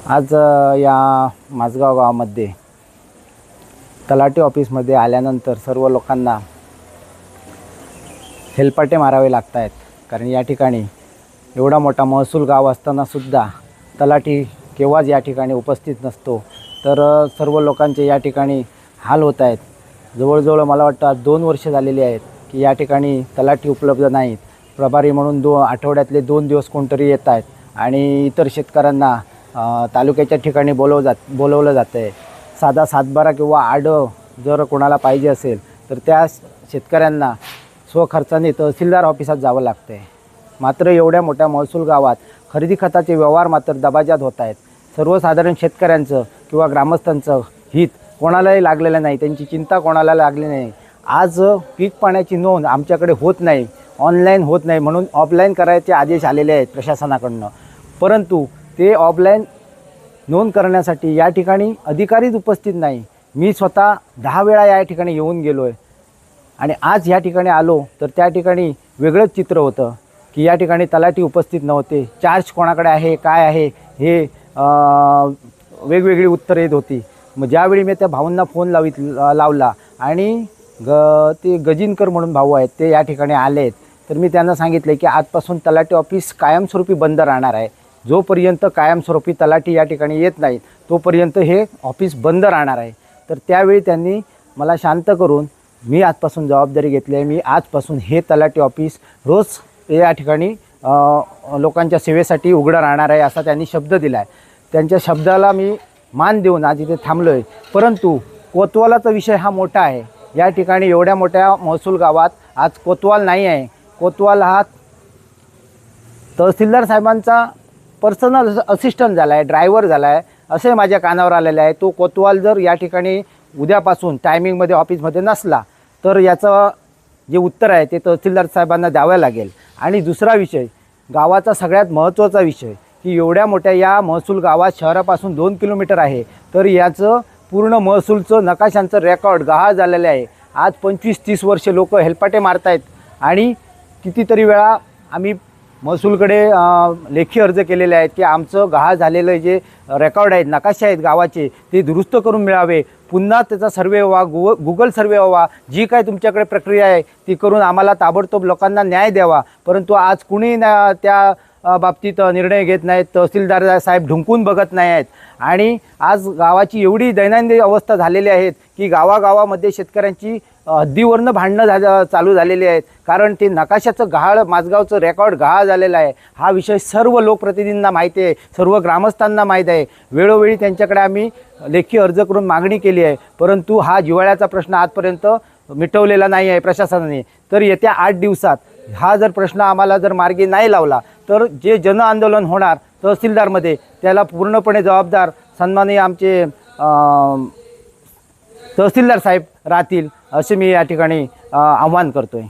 आज या माझगाव गावामध्ये तलाठी ऑफिसमध्ये आल्यानंतर सर्व लोकांना हेलपाटे मारावे लागत आहेत. कारण या ठिकाणी एवढा मोठा महसूल गाव असतानासुद्धा तलाठी केव्हाच या ठिकाणी उपस्थित नसतो. तर सर्व लोकांचे या ठिकाणी हाल होत आहेत. जवळजवळ मला वाटतं आज 2 वर्ष झालेली आहेत की या ठिकाणी तलाठी उपलब्ध नाहीत. प्रभारी म्हणून आठवड्यातले 2 दिवस कोणतरी येत आहेत आणि इतर शेतकऱ्यांना तालुक्याच्या ठिकाणी बोलवलं जातं आहे. साधा सातबारा किंवा आडं जर कोणाला पाहिजे असेल तर त्या शेतकऱ्यांना स्वखर्चाने तहसीलदार ऑफिसात जावं लागतं आहे. मात्र एवढ्या मोठ्या महसूल गावात खरेदी खताचे व्यवहार मात्र दबाजात होत आहेत. सर्वसाधारण शेतकऱ्यांचं किंवा ग्रामस्थांचं हित कोणालाही लागलेलं नाही, त्यांची चिंता कोणाला लागली नाही. आज पीक पाण्याची नोंद आमच्याकडे होत नाही, ऑनलाईन होत नाही, म्हणून ऑफलाईन करायचे आदेश आलेले आहेत प्रशासनाकडनं. परंतु ते ऑफलाईन नोंद करण्यासाठी या ठिकाणी अधिकारीच उपस्थित नाही. मी स्वतः 10 वेळा या ठिकाणी येऊन गेलो आहे आणि आज या ठिकाणी आलो तर त्या ठिकाणी वेगळंच चित्र होतं की या ठिकाणी तलाठी उपस्थित नव्हते. चार्ज कोणाकडे आहे, काय आहे, हे वेगवेगळी उत्तरं येत होती. मग ज्यावेळी मी त्या भाऊंना फोन लावला आणि ते गजिनकर म्हणून भाऊ आहेत ते या ठिकाणी आले आहेत, तर मी त्यांना सांगितले की आजपासून तलाठी ऑफिस कायमस्वरूपी बंद राहणार आहे. जोपर्यंत कायमस्वरूपी तलाठी या ठिकाणी येत नाहीत तोपर्यंत हे ऑफिस बंद राहणार आहे. तर त्यावेळी त्यांनी मला शांत करून मी आजपासून जबाबदारी घेतली आहे. मी आजपासून हे तलाठी ऑफिस रोज या ठिकाणी लोकांच्या सेवेसाठी उघडं राहणार आहे असा त्यांनी शब्द दिला आहे. त्यांच्या शब्दाला मी मान देऊन आज इथे थांबलो आहे. परंतु कोतवालाचा विषय हा मोठा आहे. या ठिकाणी एवढ्या मोठ्या महसूल गावात आज कोतवाल नाही आहे. कोतवाल हा तहसीलदार साहेबांचा पर्सनल असिस्टंट झाला आहे, ड्रायव्हर झाला आहे असे माझ्या कानावर आलेले आहे. तो कोतवाल जर या ठिकाणी उद्यापासून टायमिंगमध्ये ऑफिसमध्ये नसला तर याचं जे उत्तर आहे ते तहसीलदार साहेबांना द्यावं लागेल. आणि दुसरा विषय, गावाचा सगळ्यात महत्त्वाचा विषय की एवढ्या मोठ्या या महसूल गावात शहरापासून 2 किलोमीटर आहे, तर याचं पूर्ण महसूलचं नकाशांचं रेकॉर्ड गहाळ झालेलं आहे. आज 25-30 वर्षे लोक हेलपाटे मारत आहेत आणि कितीतरी वेळा आम्ही महसूलकडे लेखी अर्ज केलेले आहेत की आमचं गहाळ झालेलं जे रेकॉर्ड आहेत, नकाशे आहेत गावाचे, ते दुरुस्त करून मिळावे, पुन्हा त्याचा सर्वे व्हावा, गुगल सर्वे व्हावा, जी काय तुमच्याकडे प्रक्रिया आहे ती करून आम्हाला ताबडतोब लोकांना न्याय द्यावा. परंतु आज कुणी त्या बाबतीत निर्णय घेत नाहीत. तहसीलदार साहेब ढुंकून बघत नाही आहेत आणि आज गावाची एवढी दैनंदिन अवस्था झालेली आहेत की गावागावामध्ये शेतकऱ्यांची हद्दीवरनं भांडणं चालू झालेली आहेत. कारण ते नकाशाचं गहाळ, माझगावचं रेकॉर्ड गहाळ झालेलं आहे. हा विषय सर्व लोकप्रतिनिधींना माहिती आहे, सर्व ग्रामस्थांना माहीत आहे. वेळोवेळी त्यांच्याकडे आम्ही लेखी अर्ज करून मागणी केली आहे, परंतु हा जिव्हाळ्याचा प्रश्न आजपर्यंत मिटवलेला नाही आहे प्रशासनाने. तर येत्या 8 दिवसात हा जर प्रश्न आम्हाला जर मार्गी नाही लावला तर जे जनआंदोलन होणार तहसीलदारमध्ये त्याला पूर्णपणे जबाबदार सन्माननीय आमचे तहसीलदार साहेब राहतील असे मी या ठिकाणी आवाहन करतो आहे.